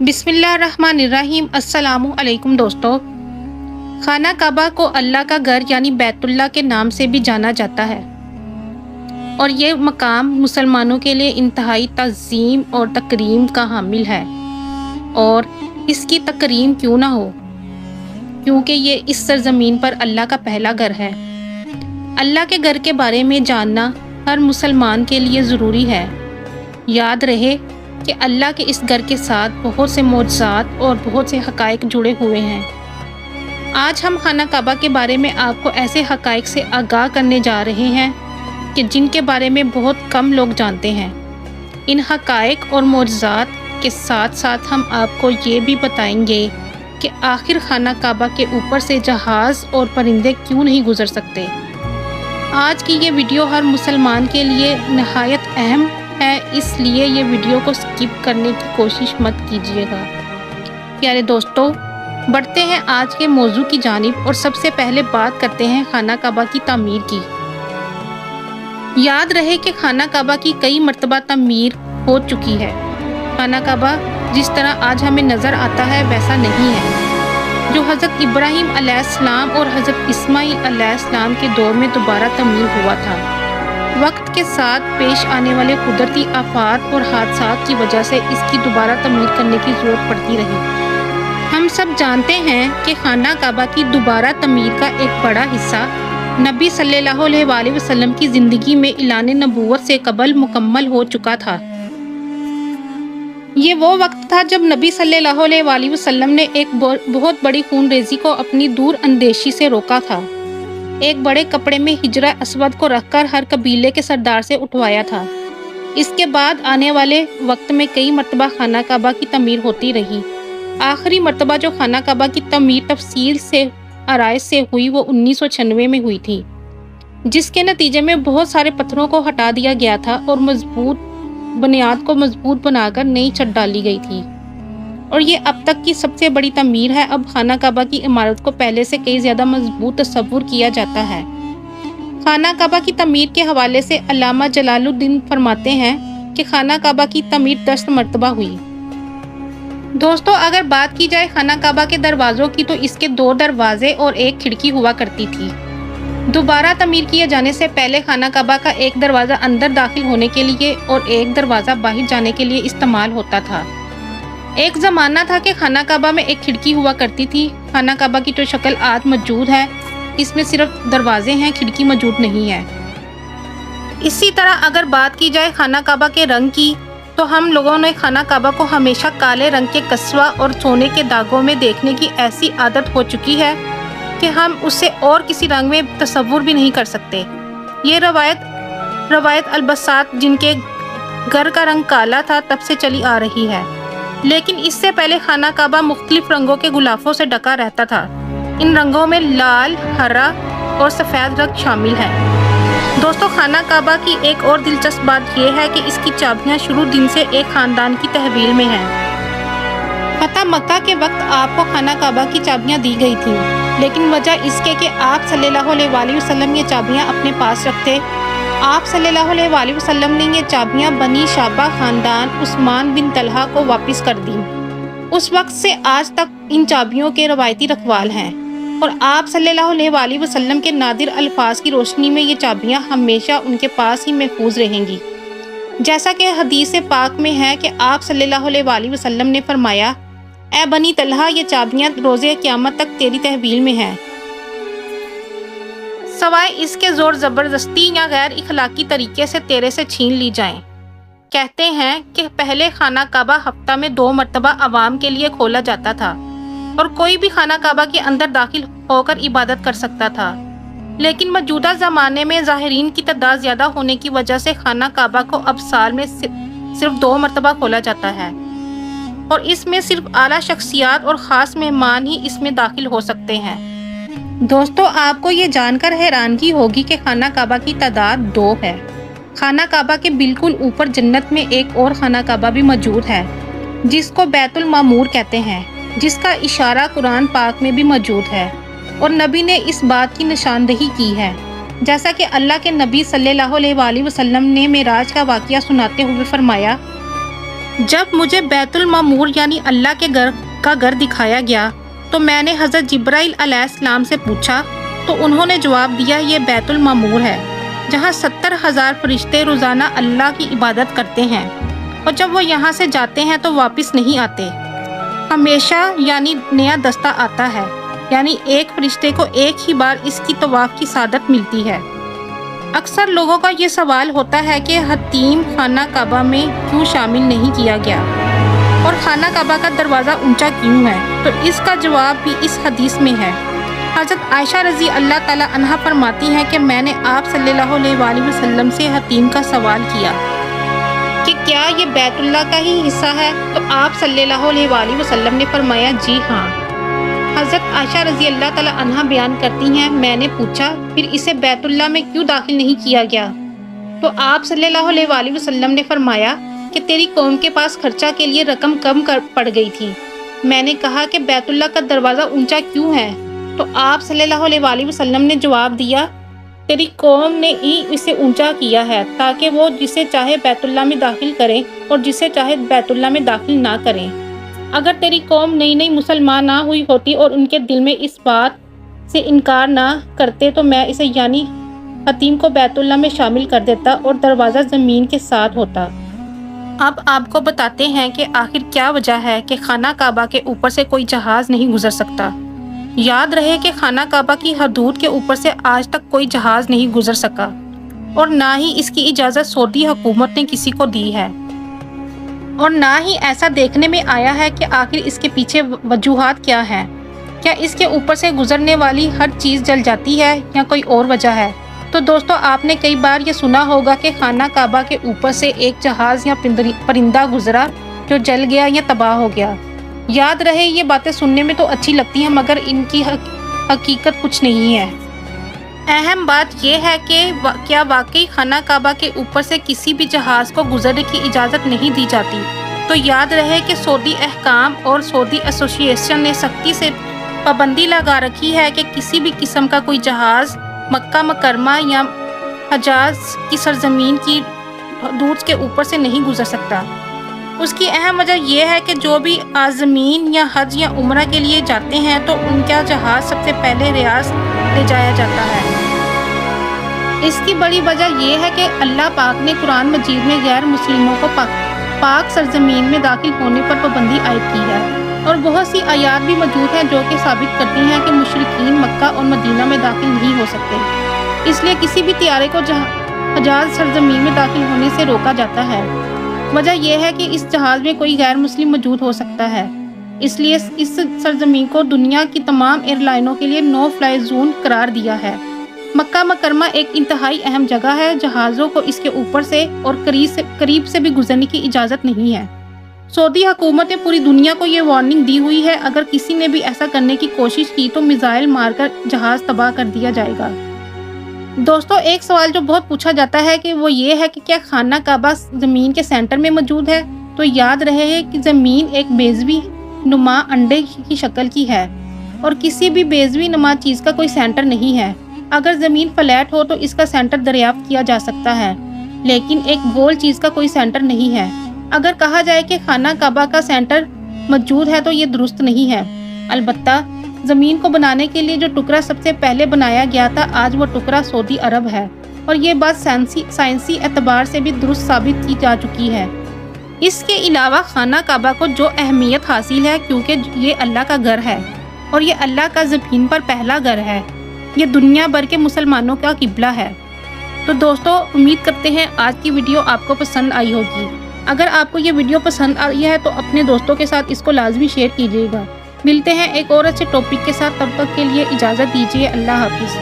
बिस्मिल्लाहिर्रहमानिर्रहीम। अस्सलामु अलैकुम दोस्तों। खाना काबा को अल्लाह का घर यानी बैतुल्लाह के नाम से भी जाना जाता है और ये मकाम मुसलमानों के लिए इंतहाई तज़ीम और तकरीम का हामिल है। और इसकी तकरीम क्यों ना हो, क्योंकि ये इस सरज़मीन पर अल्लाह का पहला घर है। अल्लाह के घर के बारे में जानना हर मुसलमान के लिए ज़रूरी है। याद रहे कि अल्लाह के इस घर के साथ बहुत से मौजज़ात और बहुत से हक़ाइक़ जुड़े हुए हैं। आज हम खाना काबा के बारे में आपको ऐसे हक़ाइक़ से आगाह करने जा रहे हैं कि जिनके बारे में बहुत कम लोग जानते हैं। इन हक़ाइक़ और मौजज़ात के साथ साथ हम आपको ये भी बताएंगे कि आखिर खाना काबा के ऊपर से जहाज़ और परिंदे क्यों नहीं गुज़र सकते। आज की ये वीडियो हर मुसलमान के लिए नहायत अहम है, इसलिए ये वीडियो को स्किप करने की कोशिश मत कीजिएगा। प्यारे दोस्तों, बढ़ते हैं आज के मौजू की जानिब और सबसे पहले बात करते हैं खाना काबा की तामीर की। याद रहे कि खाना काबा की कई मरतबा तामीर हो चुकी है। खाना काबा जिस तरह आज हमें नज़र आता है वैसा नहीं है, जो हज़रत इब्राहीम अलैहिस्सलाम और हज़रत इस्माईल अलैहिस्सलाम के दौर में दोबारा तामीर हुआ था। वक्त के साथ पेश आने वाले कुदरती आफात और हादसात की वजह से इसकी दोबारा तामीर करने की ज़रूरत पड़ती रही। हम सब जानते हैं कि खाना काबा की दोबारा तामीर का एक बड़ा हिस्सा नबी सल्लल्लाहु अलैहि वसल्लम की ज़िंदगी में ऐलान नबूवत से कबल मुकम्मल हो चुका था। ये वो वक्त था जब नबी सल्लल्लाहु अलैहि वसल्लम ने एक बहुत बड़ी खूनरेज़ी को अपनी दूर अंदेशी से रोका था। एक बड़े कपड़े में हिजरा अस्वद को रखकर हर कबीले के सरदार से उठवाया था। इसके बाद आने वाले वक्त में कई मरतबा खाना काबा की तमीर होती रही। आखिरी मरतबा जो खाना काबा की तमीर तफसील से आराइश से हुई वो 1996 में हुई थी, जिसके नतीजे में बहुत सारे पत्थरों को हटा दिया गया था और मजबूत बुनियाद को मजबूत बनाकर नई छत डाली गई थी। और ये अब तक की सबसे बड़ी तमीर है। अब खाना काबा की इमारत को पहले से कई ज़्यादा मजबूत तस्वुर किया जाता है। खाना काबा की तमीर के हवाले से अल्लामा जलालुद्दीन फरमाते हैं कि खाना काबा की तमीर 10 मरतबा हुई। दोस्तों, अगर बात की जाए खाना काबा के दरवाज़ों की तो इसके 2 दरवाजे और 1 खिड़की हुआ करती थी। दोबारा तमीर किए जाने से पहले खाना काबा का एक दरवाज़ा अंदर दाखिल होने के लिए और एक दरवाज़ा बाहर जाने के लिए इस्तेमाल होता था। एक ज़माना था कि खाना काबा में एक खिड़की हुआ करती थी। खाना काबा की जो शक्ल आज मौजूद है, इसमें सिर्फ दरवाजे हैं, खिड़की मौजूद नहीं है। इसी तरह अगर बात की जाए खाना काबा के रंग की, तो हम लोगों ने खाना काबा को हमेशा काले रंग के कस्वा और सोने के दागों में देखने की ऐसी आदत हो चुकी है कि हम उसे और किसी रंग में तस्वुर भी नहीं कर सकते। ये रवायत अलबसात जिनके घर का रंग काला था तब से चली आ रही है, लेकिन इससे पहले खाना काबा मुख्तलिफ रंगों के गुलाफों से ढका रहता था। इन रंगों में लाल, हरा और सफ़ेद रंग शामिल हैं। दोस्तों, खाना काबा की एक और दिलचस्प बात यह है कि इसकी चाबियां शुरू दिन से एक ख़ानदान की तहवील में हैं। फतह मक्का के वक्त आपको खाना काबा की चाबियां दी गई थीं, लेकिन वजह इसके कि आप सल्लल्लाहु अलैहि वसल्लम ये चाबियां अपने पास रखते। आप सल्लल्लाहु अलैहि वसल्लम ने ये चाबियां बनी शाबा ख़ानदान उस्मान बिन तलहा को वापस कर दी। उस वक्त से आज तक इन चाबियों के रवायती रखवाल हैं और आप सल्लल्लाहु अलैहि वसल्लम के नादिर अल्फाज की रोशनी में ये चाबियां हमेशा उनके पास ही महफूज रहेंगी। जैसा कि हदीस पाक में है कि आप सल्लल्लाहु अलैहि वसल्लम ने फरमाया, ए बनी तलहा, ये चाबियां रोज़े क़यामत तक तेरी तहवील में हैं, सवाए इसके ज़ोर ज़बरदस्ती या गैर इखलाकी तरीके से तेरे से छीन ली जाएं। कहते हैं कि पहले खाना काबा हफ्ता में 2 मरतबा आवाम के लिए खोला जाता था और कोई भी खाना काबा के अंदर दाखिल होकर इबादत कर सकता था, लेकिन मौजूदा ज़माने में ज़ाहिरीन की तादाद ज़्यादा होने की वजह से खाना काबा को अब साल में सिर्फ 2 मरतबा खोला जाता है और इसमें सिर्फ आला शख्सियात और ख़ास मेहमान ही इसमें दाखिल हो सकते हैं। दोस्तों, आपको ये जानकर हैरानगी होगी कि खाना काबा की तादाद 2 है। खाना काबा के बिल्कुल ऊपर जन्नत में एक और खाना काबा भी मौजूद है, जिसको बैतुल मामूर कहते हैं, जिसका इशारा कुरान पाक में भी मौजूद है और नबी ने इस बात की निशानदही की है। जैसा कि अल्लाह के नबी सल्लल्लाहु अलैहि वसल्लम ने मेराज का वाक़या सुनाते हुए फरमाया, جب مجھے بیت المعمور یعنی اللہ کے گھر کا گھر دکھایا گیا تو میں نے حضرت جبرائیل علیہ السلام سے پوچھا تو انہوں نے جواب دیا یہ بیت المعمور ہے جہاں 70,000 فرشتے روزانہ اللہ کی عبادت کرتے ہیں اور جب وہ یہاں سے جاتے ہیں تو واپس نہیں آتے، ہمیشہ یعنی نیا دستہ آتا ہے، یعنی ایک فرشتے کو ایک ہی بار اس کی طواف کی سعادت ملتی ہے۔ اکثر لوگوں کا یہ سوال ہوتا ہے کہ حتیم خانہ کعبہ میں کیوں شامل نہیں کیا گیا اور خانہ کعبہ کا دروازہ اونچا کیوں ہے، تو اس کا جواب بھی اس حدیث میں ہے۔ حضرت عائشہ رضی اللہ تعالی عنہا فرماتی ہیں کہ میں نے آپ صلی اللہ علیہ وآلہ وسلم سے حتیم کا سوال کیا کہ کیا یہ بیت اللہ کا ہی حصہ ہے، تو آپ صلی اللہ علیہ وآلہ وسلم نے فرمایا جی ہاں۔ حضرت عائشہ رضی اللہ تعالی عنہا بیان کرتی ہیں میں نے پوچھا پھر اسے بیت اللہ میں کیوں داخل نہیں کیا گیا، تو آپ صلی اللہ علیہ وآلہ وسلم نے فرمایا کہ تیری قوم کے پاس خرچہ کے لیے رقم کم پڑ گئی تھی۔ میں نے کہا کہ بیت اللہ کا دروازہ اونچا کیوں ہے، تو آپ صلی اللہ علیہ وآلہ وسلم نے جواب دیا تیری قوم نے ہی اسے اونچا کیا ہے تاکہ وہ جسے چاہے بیت اللہ میں داخل کریں اور جسے چاہے بیت اللہ میں داخل نہ کریں۔ اگر تیری قوم نئی مسلمان نہ ہوئی ہوتی اور ان کے دل میں اس بات سے انکار نہ کرتے تو میں اسے یعنی حتیم کو بیت اللہ میں شامل کر دیتا اور دروازہ زمین کے ساتھ ہوتا۔ اب آپ کو بتاتے ہیں کہ آخر کیا وجہ ہے کہ خانہ کعبہ کے اوپر سے کوئی جہاز نہیں گزر سکتا۔ یاد رہے کہ خانہ کعبہ کی حدود کے اوپر سے آج تک کوئی جہاز نہیں گزر سکا اور نہ ہی اس کی اجازت سعودی حکومت نے کسی کو دی ہے، اور نہ ہی ایسا دیکھنے میں آیا ہے کہ آخر اس کے پیچھے وجوہات کیا ہیں۔ کیا اس کے اوپر سے گزرنے والی ہر چیز جل جاتی ہے یا کوئی اور وجہ ہے؟ تو دوستو آپ نے کئی بار یہ سنا ہوگا کہ خانہ کعبہ کے اوپر سے ایک جہاز یا پرندہ گزرا جو جل گیا یا تباہ ہو گیا۔ یاد رہے یہ باتیں سننے میں تو اچھی لگتی ہیں مگر ان کی حقیقت کچھ نہیں ہے۔ اہم بات یہ ہے کہ کیا واقعی خانہ کعبہ کے اوپر سے کسی بھی جہاز کو گزرنے کی اجازت نہیں دی جاتی؟ تو یاد رہے کہ سعودی احکام اور سعودی ایسوسی ایشن نے سختی سے پابندی لگا رکھی ہے کہ کسی بھی قسم کا کوئی جہاز مکہ مکرمہ یا حجاز کی سرزمین کی حدود کے اوپر سے نہیں گزر سکتا۔ اس کی اہم وجہ یہ ہے کہ جو بھی عازمین یا حج یا عمرہ کے لیے جاتے ہیں تو ان کا جہاز سب سے پہلے ریاض لے جایا جاتا ہے۔ اس کی بڑی وجہ یہ ہے کہ اللہ پاک نے قرآن مجید میں غیر مسلموں کو پاک سرزمین میں داخل ہونے پر پابندی عائد کی ہے، اور بہت سی آیات بھی موجود ہیں جو کہ ثابت کرتی ہیں کہ مشرکین مکہ اور مدینہ میں داخل نہیں ہو سکتے، اس لیے کسی بھی طیارے کو حجاز سرزمین میں داخل ہونے سے روکا جاتا ہے۔ وجہ یہ ہے کہ اس جہاز میں کوئی غیر مسلم موجود ہو سکتا ہے، اس لیے اس سرزمین کو دنیا کی تمام ایئر لائنوں کے لیے نو فلائی زون قرار دیا ہے۔ مکہ مکرمہ ایک انتہائی اہم جگہ ہے، جہازوں کو اس کے اوپر سے اور قریب سے بھی گزرنے کی اجازت نہیں ہے۔ سعودی حکومت نے پوری دنیا کو یہ وارننگ دی ہوئی ہے اگر کسی نے بھی ایسا کرنے کی کوشش کی تو میزائل مار کر جہاز تباہ کر دیا جائے گا۔ دوستو ایک سوال جو بہت پوچھا جاتا ہے کہ وہ یہ ہے کہ کیا خانہ کعبہ زمین کے سینٹر میں موجود ہے؟ تو یاد رہے کہ زمین ایک بیضوی نما انڈے کی شکل کی ہے اور کسی بھی بیضوی نما چیز کا کوئی سینٹر نہیں ہے۔ اگر زمین فلیٹ ہو تو اس کا سینٹر دریافت کیا جا سکتا ہے، لیکن ایک گول چیز کا کوئی سینٹر نہیں ہے۔ اگر کہا جائے کہ خانہ کعبہ کا سینٹر موجود ہے تو یہ درست نہیں ہے۔ البتہ زمین کو بنانے کے لیے جو ٹکڑا سب سے پہلے بنایا گیا تھا آج وہ ٹکڑا سعودی عرب ہے، اور یہ بات سائنسی اعتبار سے بھی درست ثابت کی جا چکی ہے۔ اس کے علاوہ خانہ کعبہ کو جو اہمیت حاصل ہے کیونکہ یہ اللہ کا گھر ہے اور یہ اللہ کا زمین پر پہلا گھر ہے، یہ دنیا بھر کے مسلمانوں کا قبلہ ہے۔ تو دوستو امید کرتے ہیں آج کی ویڈیو آپ کو پسند آئی ہوگی۔ اگر آپ کو یہ ویڈیو پسند آئی ہے تو اپنے دوستوں کے ساتھ اس کو لازمی شیئر کیجیے گا۔ ملتے ہیں ایک اور اچھے ٹاپک کے ساتھ، تب تک کے لیے اجازت دیجیے، اللہ حافظ۔